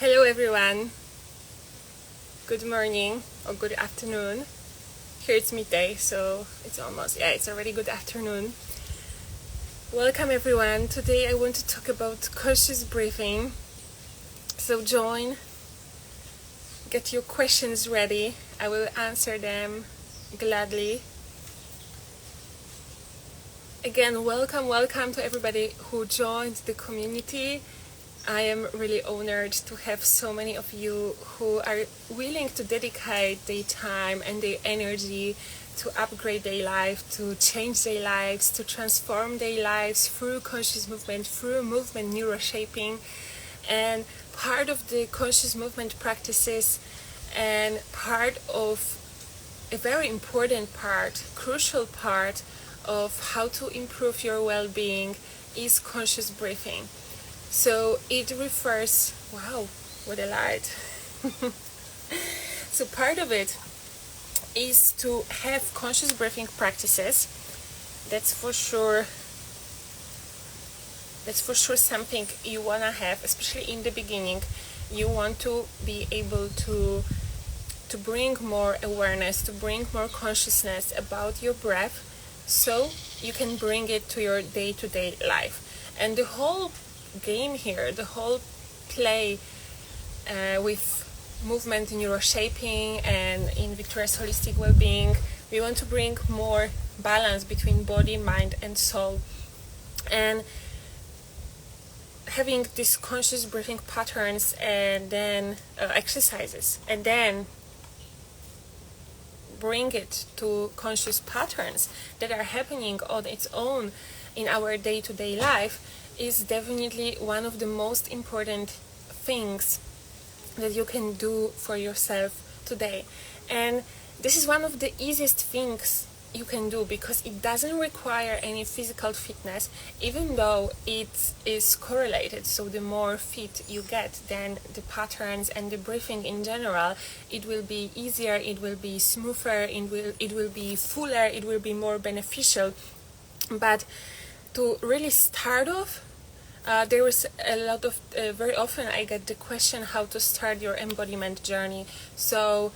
Hello everyone, good morning or good afternoon. Here it's midday, so it's already good afternoon. Welcome everyone. Today I want to talk about conscious breathing. So join, get your questions ready. I will answer them gladly. Again, welcome to everybody who joined the community. I am really honored to have so many of you who are willing to dedicate their time and their energy to upgrade their life, to change their lives, to transform their lives through conscious movement, through movement neuroshaping. And part of the conscious movement practices and part of a very important part, crucial part of how to improve your well-being is conscious breathing. So it refers, wow, what a light. So part of it is to have conscious breathing practices. That's for sure something you want to have, especially in the beginning. You want to be able to bring more awareness, to bring more consciousness about your breath, so you can bring it to your day-to-day life. And the whole game here, the whole play with movement neuroshaping and in Victoria's holistic well-being, we want to bring more balance between body, mind and soul, and having these conscious breathing patterns and then exercises, and then bring it to conscious patterns that are happening on its own in our day-to-day life is definitely one of the most important things that you can do for yourself today. And this is one of the easiest things you can do because it doesn't require any physical fitness, even though it is correlated. So the more fit you get, then the patterns and the breathing in general, it will be easier, it will be smoother, it will be fuller, it will be more beneficial. But to really start off, there was a lot of, very often I get the question how to start your embodiment journey. So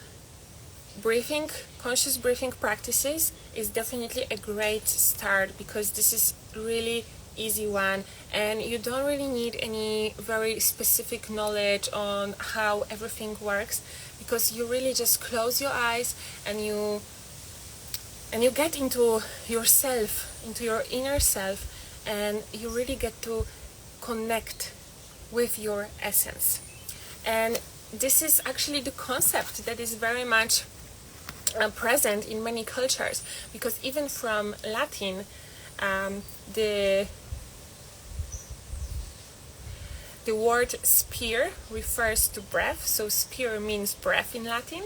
breathing, conscious breathing practices is definitely a great start because this is really easy one and you don't really need any very specific knowledge on how everything works, because you really just close your eyes and you get into yourself, into your inner self, and you really get to connect with your essence. And this is actually the concept that is very much present in many cultures, because even from Latin, the word sphere refers to breath. So sphere means breath in Latin,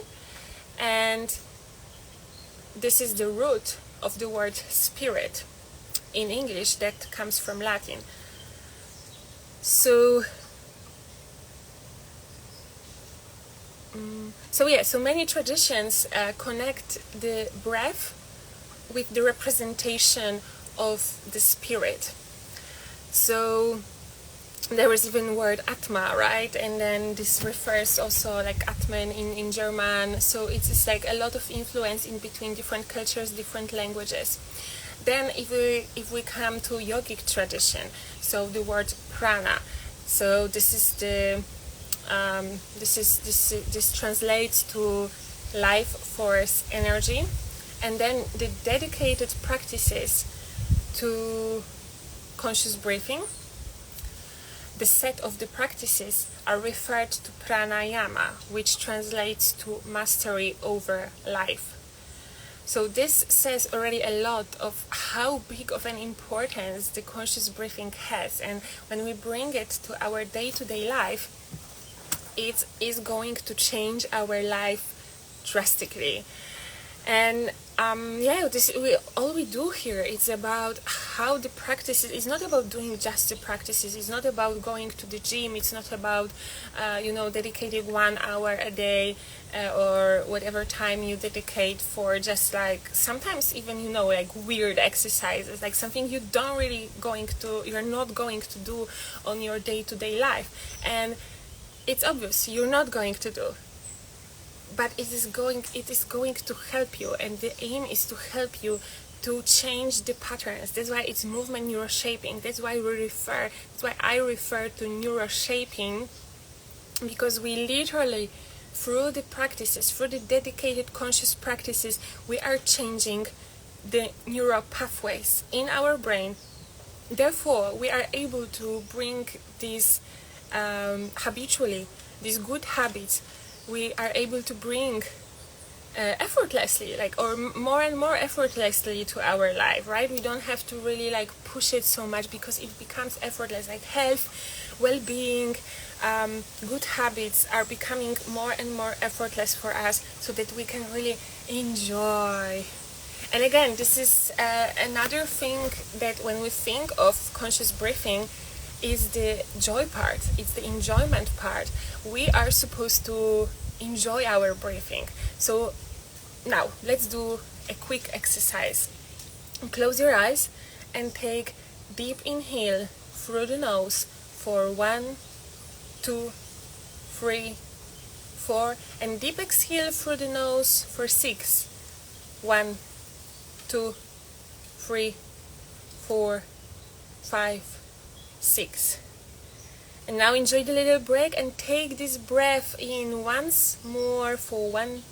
and this is the root of the word spirit in English that comes from Latin. So many traditions connect the breath with the representation of the spirit. So there is even word Atma, right? And then this refers also like Atman in German. So it's like a lot of influence in between different cultures, different languages. Then if we come to yogic tradition, so the word prana, so this is the this translates to life force, energy, and then the dedicated practices to conscious breathing. The set of the practices are referred to pranayama, which translates to mastery over life. So this says already a lot of how big of an importance the conscious breathing has, and when we bring it to our day-to-day life, it is going to change our life drastically. And all we do here is about how the practices. It's not about doing just the practices. It's not about going to the gym. It's not about dedicating 1 hour a day or whatever time you dedicate for just like sometimes even like weird exercises, like something you're not going to do on your day-to-day life. And it's obvious you're not going to do, but it is going to help you, and the aim is to help you to change the patterns. That's why it's movement neuroshaping. That's why I refer to neuroshaping, because we literally, through the practices, through the dedicated conscious practices, we are changing the neural pathways in our brain. Therefore, we are able to bring these habitually, these good habits, we are able to bring effortlessly, or more and more effortlessly to our life, right? We don't have to really push it so much, because it becomes effortless. Health, well-being, good habits are becoming more and more effortless for us, so that we can really enjoy. And again, this is another thing that when we think of conscious breathing is the joy part, it's the enjoyment part. We are supposed to enjoy our breathing. So now let's do a quick exercise. Close your eyes and take deep inhale through the nose for 1, 2, 3, 4, and deep exhale through the nose for 6. 1, 2, 3, 4, 5, 6. And now enjoy the little break and take this breath in once more for 1,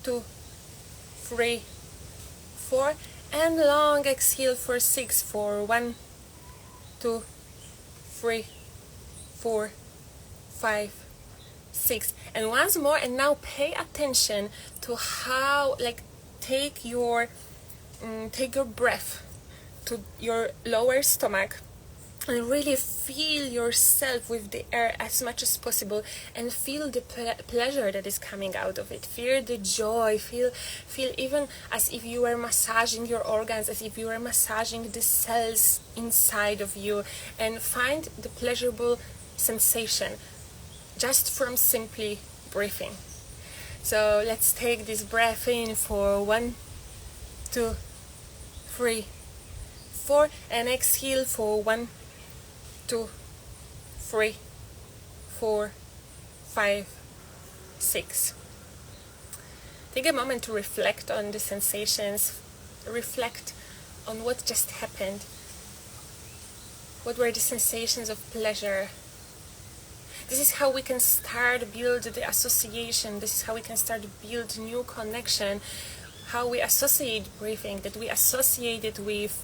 2, 3, 4, and long exhale for 6 for 1, 2, 3, 4, 5, 6. And once more, and now pay attention to how, take your breath to your lower stomach, and really feel yourself with the air as much as possible, and feel the pleasure that is coming out of it. Feel the joy, feel even as if you were massaging your organs, as if you were massaging the cells inside of you, and find the pleasurable sensation just from simply breathing. So let's take this breath in for 1, 2, 3, 4, and exhale for 1, 2, 3, 4, 5, 6. Take a moment to reflect on the sensations, reflect on what just happened. What were the sensations of pleasure? This is how we can start build the association. This is how we can start build new connection. How we associate breathing, that we associate it with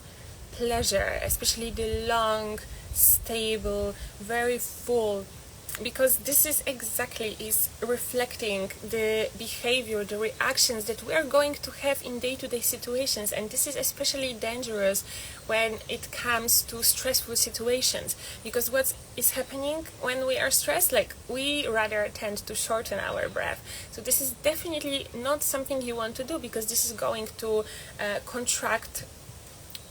pleasure, especially the long, stable, very full, because this is reflecting the behavior, the reactions that we are going to have in day-to-day situations. And this is especially dangerous when it comes to stressful situations, because what is happening when we are stressed, we rather tend to shorten our breath. So this is definitely not something you want to do, because this is going to contract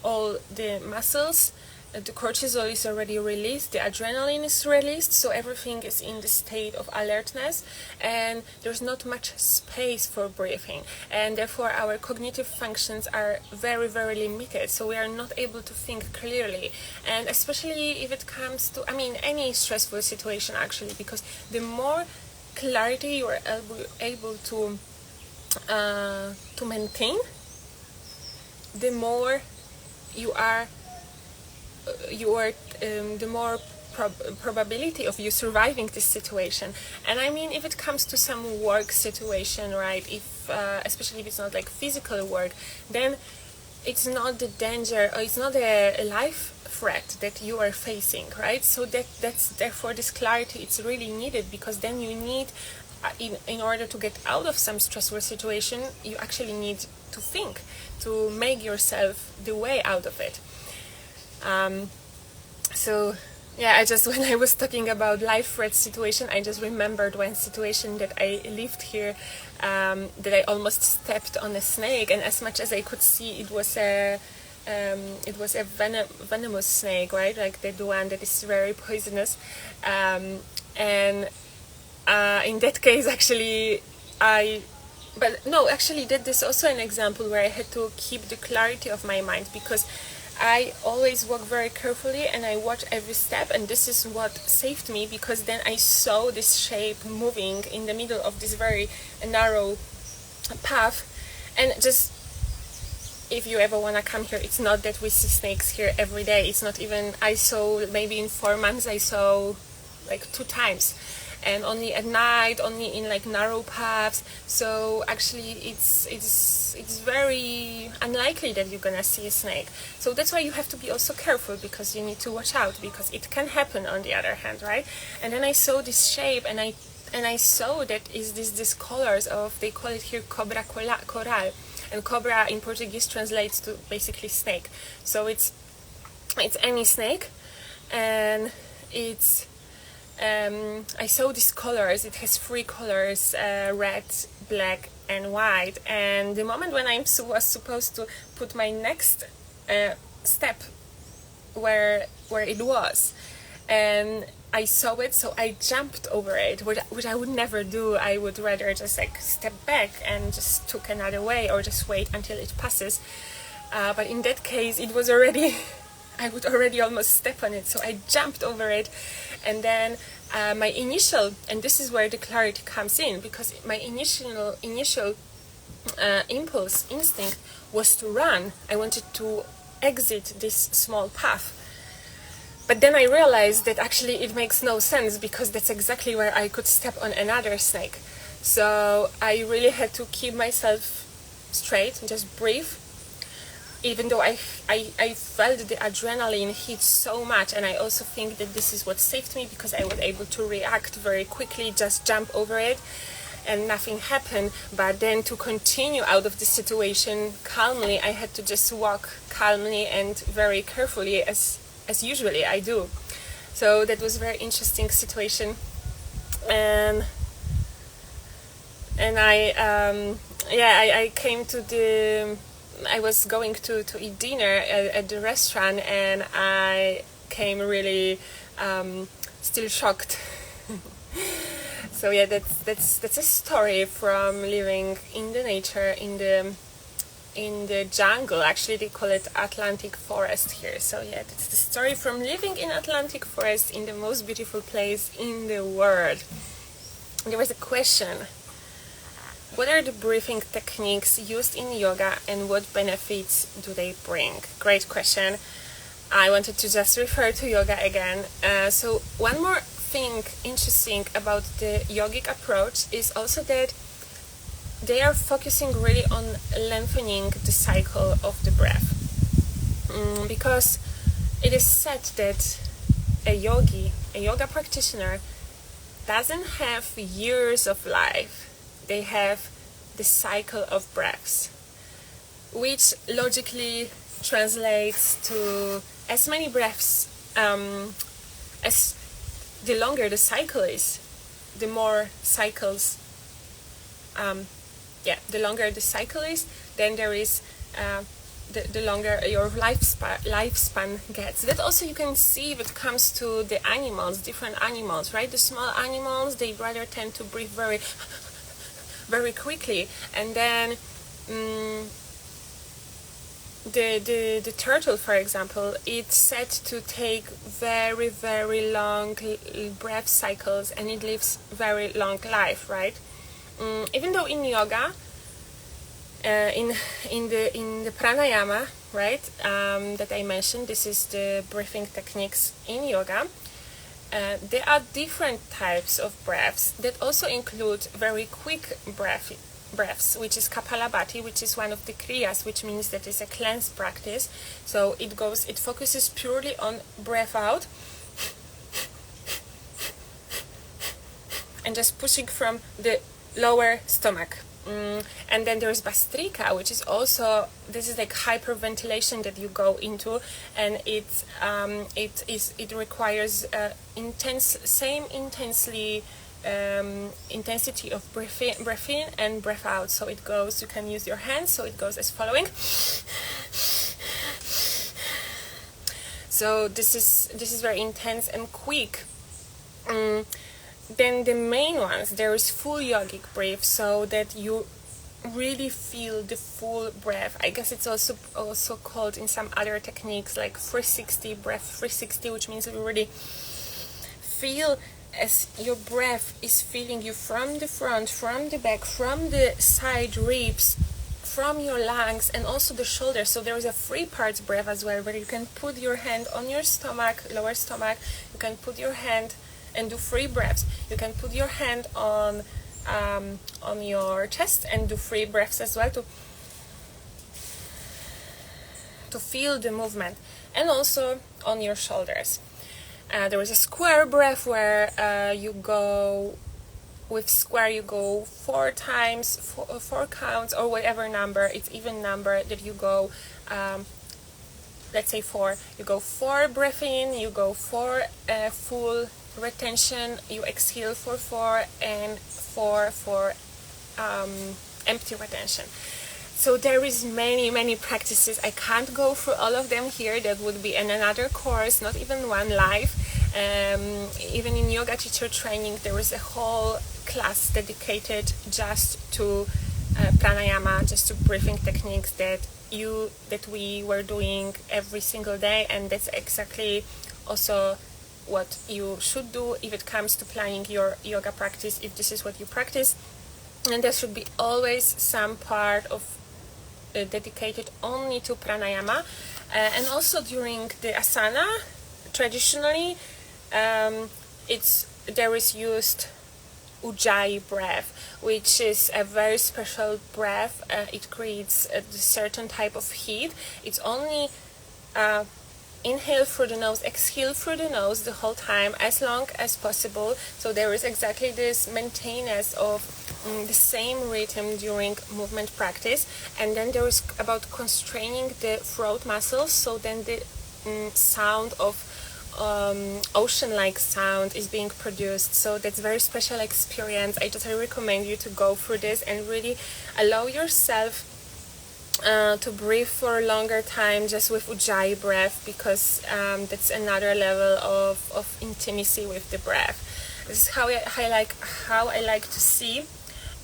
all the muscles. The cortisol is already released, the adrenaline is released, so everything is in the state of alertness, and there's not much space for breathing, and therefore our cognitive functions are very, very limited, so we are not able to think clearly. And especially if it comes to, any stressful situation actually, because the more clarity you are able to maintain, the more the more probability of you surviving this situation. And if it comes to some work situation, right, if especially if it's not physical work, then it's not the danger, or it's not a life threat that you are facing, right? So that's therefore this clarity, it's really needed, because then you need in order to get out of some stressful situation, you actually need to think, to make yourself the way out of it. So yeah, when I was talking about life threat situation, I just remembered one situation that I lived here, that I almost stepped on a snake, and as much as I could see, it was a venomous snake, right? The one that is very poisonous, and in that case, actually, that is also an example where I had to keep the clarity of my mind, because I always walk very carefully and I watch every step, and this is what saved me, because then I saw this shape moving in the middle of this very narrow path. And just, if you ever want to come here, it's not that we see snakes here every day. It's not even, I saw maybe in 4 months I saw like 2 times, and only at night, only in like narrow paths. So actually it's very unlikely that you're gonna see a snake. So that's why you have to be also careful, because you need to watch out, because it can happen on the other hand, right? And then I saw this shape, and I saw that is this colors of, they call it here cobra coral, and cobra in Portuguese translates to basically snake. So it's any snake, and it's I saw these colors. It has 3 colors, red, black and white. And the moment when I was supposed to put my next step where it was, and I saw it, so I jumped over it, which I would never do. I would rather just like step back and just took another way, or just wait until it passes. But in that case, it was already I would already almost step on it, so I jumped over it. And then my initial, and this is where the clarity comes in, because my initial instinct was to run. I wanted to exit this small path. But then I realized that actually it makes no sense, because that's exactly where I could step on another snake. So I really had to keep myself straight and just breathe. Even though I felt the adrenaline hit so much, and I also think that this is what saved me, because I was able to react very quickly, just jump over it, and nothing happened. But then to continue out of the situation calmly, I had to just walk calmly and very carefully, as usually I do. So that was a very interesting situation, and I came to the. I was going to eat dinner at the restaurant, and I came really still shocked. So yeah, that's a story from living in the nature, in the jungle. Actually, they call it Atlantic forest here. So yeah, that's the story from living in Atlantic forest in the most beautiful place in the world. There was a question. What are the breathing techniques used in yoga, and what benefits do they bring? Great question. I wanted to just refer to yoga again. So one more thing interesting about the yogic approach is also that they are focusing really on lengthening the cycle of the breath. Because it is said that a yoga practitioner doesn't have years of life. They have the cycle of breaths, which logically translates to as many breaths as the longer the cycle is, the more cycles. The longer the cycle is, then there is the longer your lifespan gets. That also you can see if it comes to the animals, different animals, right? The small animals, they rather tend to breathe very quickly, and then the turtle, for example, it's said to take very long breath cycles, and it lives very long life, right? Even though in yoga, in the pranayama, right, that I mentioned, this is the breathing techniques in yoga. There are different types of breaths that also include very quick breaths, which is Kapalabhati, which is one of the kriyas, which means that it's a cleanse practice. So it focuses purely on breath out and just pushing from the lower stomach. And then there's Bastrika, which is also, this is like hyperventilation that you go into, and it requires intensity of breath in and breath out. So it goes, you can use your hands, so it goes as following. So this is very intense and quick. Then the main ones, there is full yogic breath, so that you really feel the full breath. I guess it's also called in some other techniques like 360 breath, 360, which means you really feel as your breath is filling you from the front, from the back, from the side ribs, from your lungs, and also the shoulders. So there is a 3 parts breath as well, where you can put your hand on your stomach, lower stomach. You can put your hand and do 3 breaths. You can put your hand on your chest and do 3 breaths as well to feel the movement, and also on your shoulders. There is a square breath where you go with square, you go 4 times, 4 counts, or whatever number, it's even number that you go. Let's say 4. You go 4 breath in, you go 4 full retention, you exhale for 4, and 4 for empty retention. So there is many practices. I can't go through all of them here. That would be in another course, not even one live. Even in yoga teacher training, there is a whole class dedicated just to pranayama, just to breathing techniques that we were doing every single day, and that's exactly also what you should do if it comes to planning your yoga practice, if this is what you practice. And there should be always some part of dedicated only to pranayama, and also during the asana, traditionally there is used ujjayi breath, which is a very special breath. It creates a certain type of heat. It's only inhale through the nose, exhale through the nose the whole time, as long as possible. So there is exactly this maintenance of the same rhythm during movement practice. And then there is about constraining the throat muscles, so then the sound of ocean-like sound is being produced. So that's a very special experience. I totally recommend you to go through this and really allow yourself to breathe for a longer time just with ujjayi breath, because that's another level of intimacy with the breath. This is how I like to see.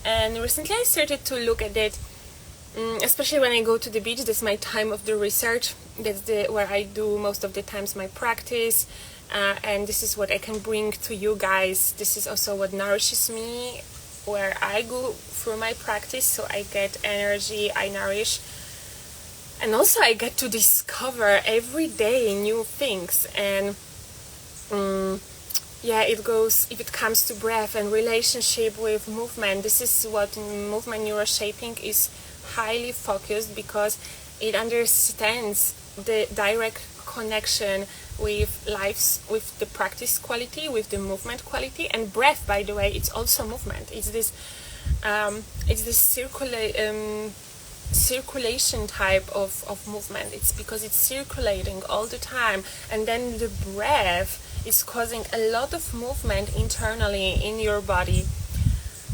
And recently I started to look at it, especially when I go to the beach. That's my time of the research. That's where I do most of the times my practice, and this is what I can bring to you guys. This is also what nourishes me, where I go through my practice, so I get energy, I nourish, and also I get to discover every day new things. And it goes, if it comes to breath and relationship with movement, this is what movement neuroshaping is highly focused, because it understands the direct connection with with the practice quality, with the movement quality. And breath, by the way, it's also movement. It's this circulation type of movement. It's because it's circulating all the time, and then the breath is causing a lot of movement internally in your body.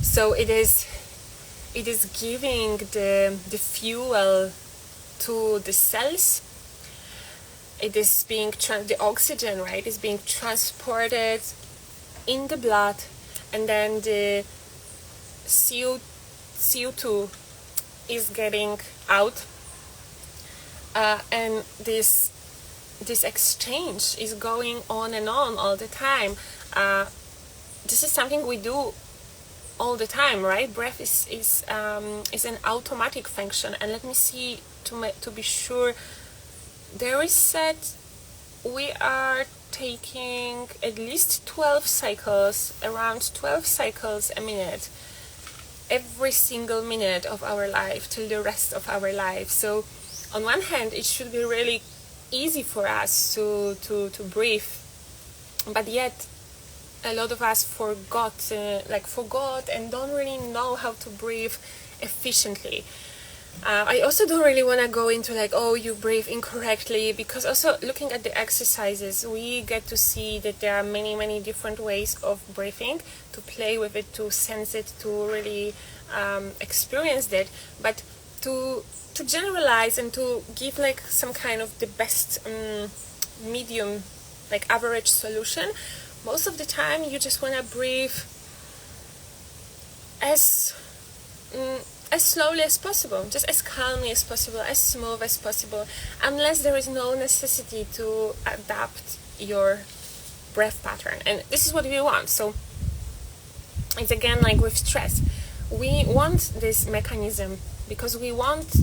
So it is giving the fuel to the cells. It is being the oxygen, right, is being transported in the blood, and then the CO2 is getting out, and this exchange is going on and on all the time. This is something we do all the time, right? Breath is an automatic function. And let me see to be sure. There is said we are taking at least 12 cycles, around 12 cycles a minute, every single minute of our life till the rest of our life. So on one hand, it should be really easy for us to breathe, but yet a lot of us forgot and don't really know how to breathe efficiently. I also don't really want to go into you breathe incorrectly, because also looking at the exercises, we get to see that there are many different ways of breathing, to play with it, to sense it, to really experience that. But to generalize and to give some kind of the best medium, average solution, most of the time you just want to breathe as as slowly as possible, just as calmly as possible, as smooth as possible, unless there is no necessity to adapt your breath pattern. And this is what we want. So it's again like with stress. We want this mechanism because we want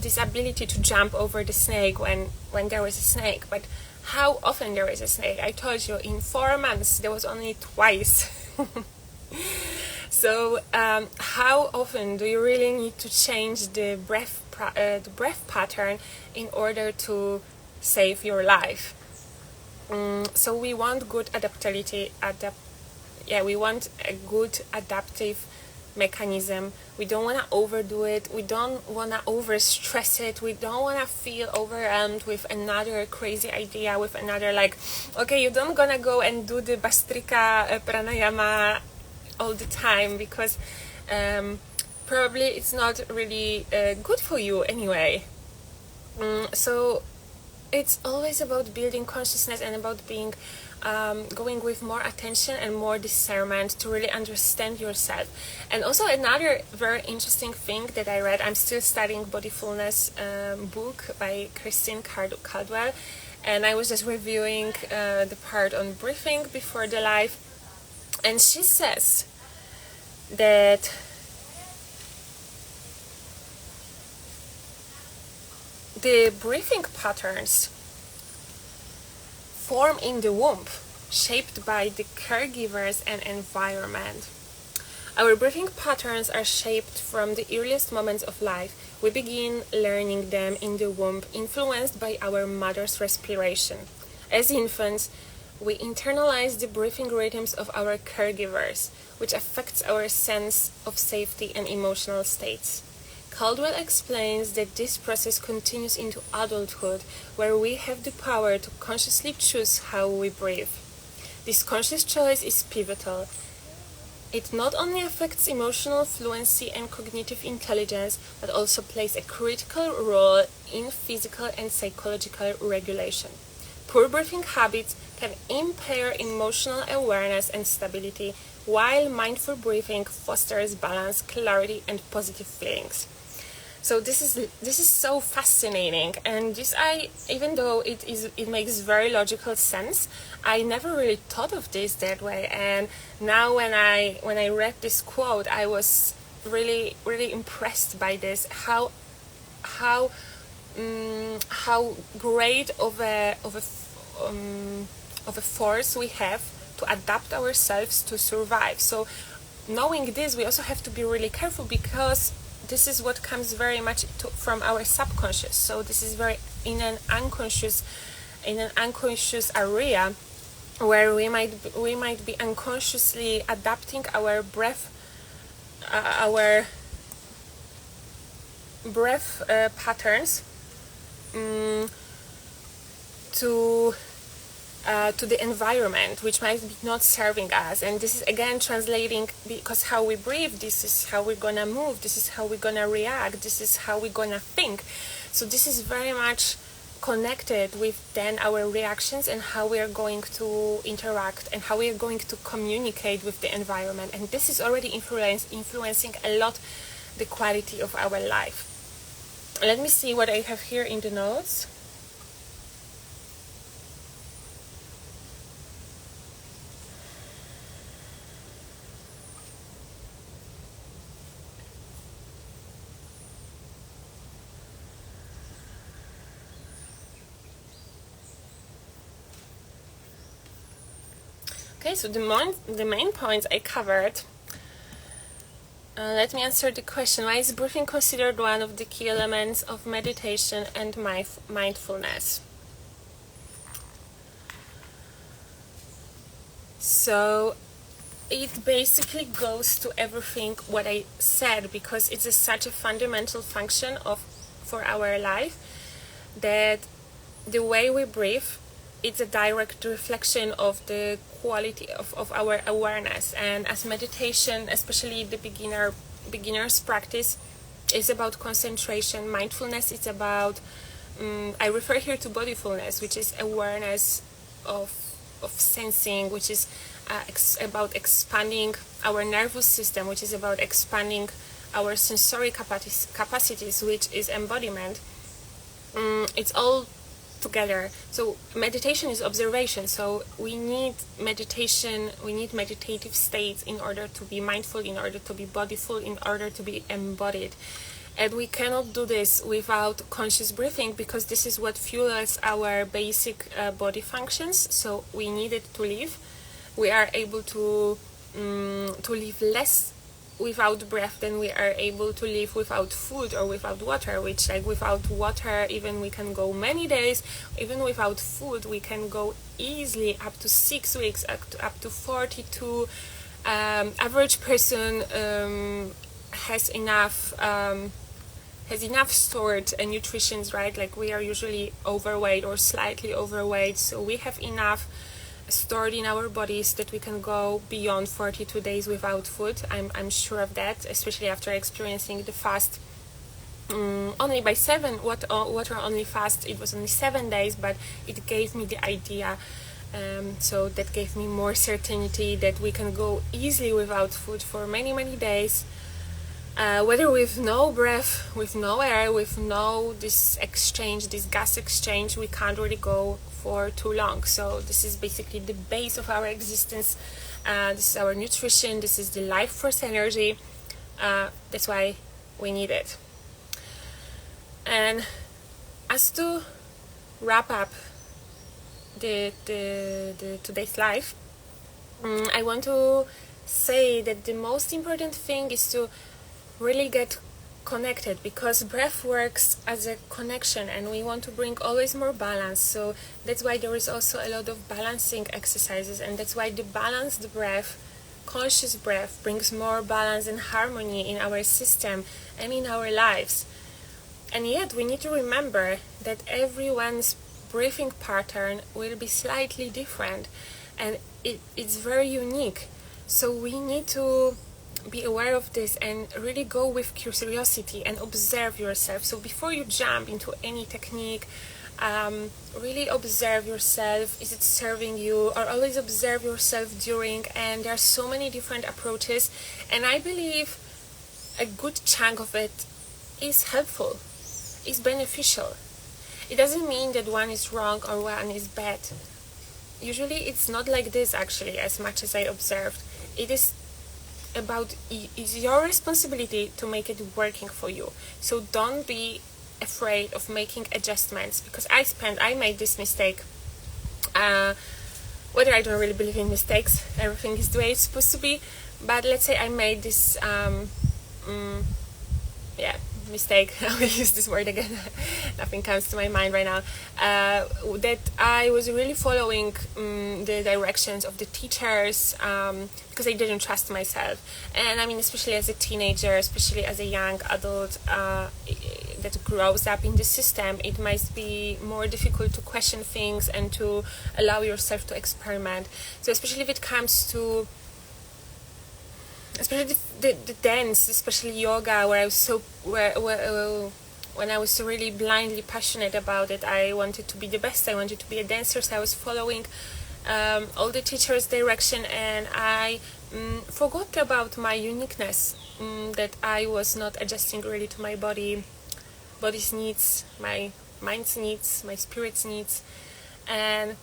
this ability to jump over the snake when there is a snake. But how often there is a snake? I told you, in 4 months there was only twice. So how often do you really need to change the breath pattern in order to save your life? So we want good adaptability. We want a good adaptive mechanism. We don't want to overdo it. We don't want to overstress it. We don't want to feel overwhelmed with another crazy idea, with another like, okay, you don't gonna go and do the Bastrika pranayama all the time, because probably it's not really good for you anyway. So it's always about building consciousness and about being going with more attention and more discernment to really understand yourself. And also another very interesting thing that I read, I'm still studying Bodyfulness book by Christine Caldwell, and I was just reviewing the part on breathing before the live, and she says that the breathing patterns form in the womb, shaped by the caregivers and environment. Our breathing patterns are shaped from the earliest moments of life. We begin learning them in the womb, influenced by our mother's respiration. As infants, we internalize the breathing rhythms of our caregivers, which affects our sense of safety and emotional states. Caldwell explains that this process continues into adulthood, where we have the power to consciously choose how we breathe. This conscious choice is pivotal. It not only affects emotional fluency and cognitive intelligence, but also plays a critical role in physical and psychological regulation. Poor breathing habits can impair emotional awareness and stability, while mindful breathing fosters balance, clarity, and positive feelings. So this is so fascinating, and even though it makes very logical sense, I never really thought of this that way. And now when I read this quote, I was really impressed by this. How great of a force we have to adapt ourselves to survive. So knowing this, we also have to be really careful, because this is what comes very much from our subconscious. So this is very in an unconscious area, where we might be unconsciously adapting our breath patterns to the environment, which might be not serving us. And this is again translating, because how we breathe, this is how we're gonna move, this is how we're gonna react, this is how we're gonna think. So this is very much connected with then our reactions and how we are going to interact and how we are going to communicate with the environment. And this is already influencing a lot the quality of our life. Let me see what I have here in the notes. Okay, so the main points I covered. Let me answer the question: why is breathing considered one of the key elements of meditation and mindfulness? So it basically goes to everything what I said, because it's such a fundamental function for our life, that the way we breathe, it's a direct reflection of the quality of our awareness. And as meditation, especially the beginner's practice, is about concentration. Mindfulness is about, I refer here to bodyfulness, which is awareness of sensing, which is about expanding our nervous system, which is about expanding our sensory capacities, which is embodiment. It's all together. So meditation is observation, so we need meditation, we need meditative states in order to be mindful, in order to be bodyful, in order to be embodied. And we cannot do this without conscious breathing, because this is what fuels our basic body functions. So we need it to live. We are able to live less without breath than we are able to live without food or without water, which, like, without water even we can go many days. Even without food we can go easily up to 6 weeks, up to 42. Average person has enough stored nutrition, right? Like, we are usually overweight or slightly overweight, so we have enough stored in our bodies that we can go beyond 42 days without food. I'm sure of that, especially after experiencing the fast only by water only fast. It was only 7 days, but it gave me the idea. So that gave me more certainty that we can go easily without food for many days, whether with no breath, with no air, with no this gas exchange. We can't really go for too long. So this is basically the base of our existence. This is our nutrition. This is the life force energy. That's why we need it. And as to wrap up the today's life, I want to say that the most important thing is to really get connected, because breath works as a connection, and we want to bring always more balance. So that's why there is also a lot of balancing exercises, and that's why the balanced breath, conscious breath, brings more balance and harmony in our system and in our lives. And yet we need to remember that everyone's breathing pattern will be slightly different, and it's very unique. So we need to be aware of this and really go with curiosity and observe yourself. So before you jump into any technique, really observe yourself. Is it serving you? Or always observe yourself during. And there are so many different approaches, and I believe a good chunk of it is helpful, is beneficial. It doesn't mean that one is wrong or one is bad. Usually it's not like this, actually, as much as I observed. It is about, it's your responsibility to make it working for you. So don't be afraid of making adjustments, because I made this mistake. Whether I don't really believe in mistakes, everything is the way it's supposed to be, but let's say I made this mistake. I will use this word again. Nothing comes to my mind right now. That I was really following the directions of the teachers, because I didn't trust myself. And I mean, especially as a teenager, especially as a young adult that grows up in the system, it might be more difficult to question things and to allow yourself to experiment. So especially if it comes to especially the dance, especially yoga, where I was when I was really blindly passionate about it. I wanted to be the best. I wanted to be a dancer, so I was following all the teachers' direction, and I forgot about my uniqueness, that I was not adjusting really to my body's needs, my mind's needs, my spirit's needs, and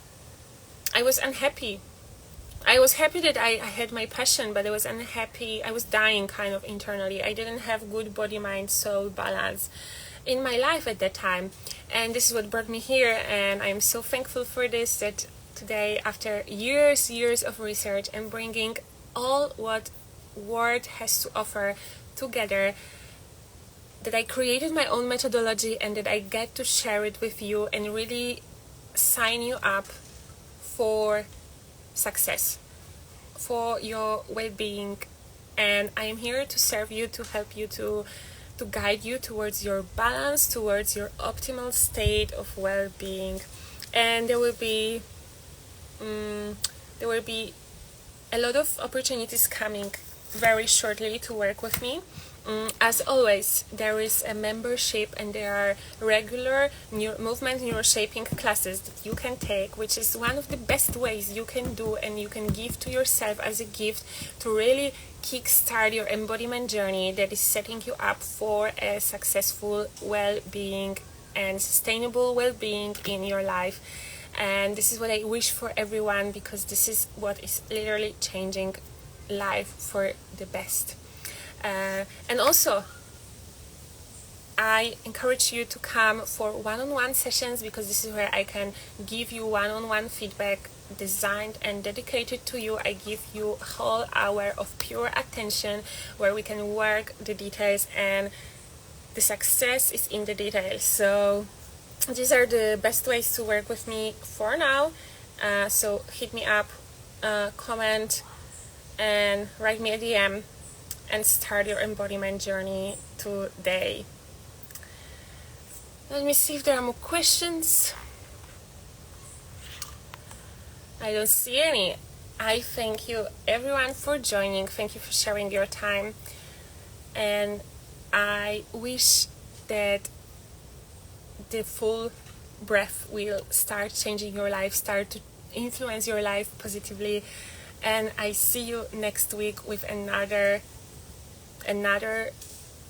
I was unhappy. I was happy that I had my passion, but I was unhappy. I was dying kind of internally. I didn't have good body, mind, soul balance in my life at that time. And this is what brought me here, and I'm so thankful for this, that today, after years of research and bringing all what Word has to offer together, that I created my own methodology and that I get to share it with you and really sign you up for success, for your well-being. And I am here to serve you, to help you, to guide you towards your balance, towards your optimal state of well-being. And there will be a lot of opportunities coming very shortly to work with me. As always, there is a membership and there are regular movement neuroshaping classes that you can take, which is one of the best ways you can do and you can give to yourself as a gift to really kickstart your embodiment journey that is setting you up for a successful well-being and sustainable well-being in your life. And this is what I wish for everyone, because this is what is literally changing life for the best. And also, I encourage you to come for one-on-one sessions, because this is where I can give you one-on-one feedback designed and dedicated to you. I give you a whole hour of pure attention where we can work the details, and the success is in the details. So these are the best ways to work with me for now. So hit me up, comment, and write me a DM, and start your embodiment journey today. Let me see if there are more questions. I don't see any. I thank you everyone for joining. Thank you for sharing your time. And I wish that the full breath will start changing your life, start to influence your life positively. And I see you next week with another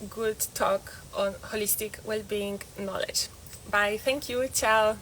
good talk on holistic well-being knowledge. Bye. Thank you. Ciao.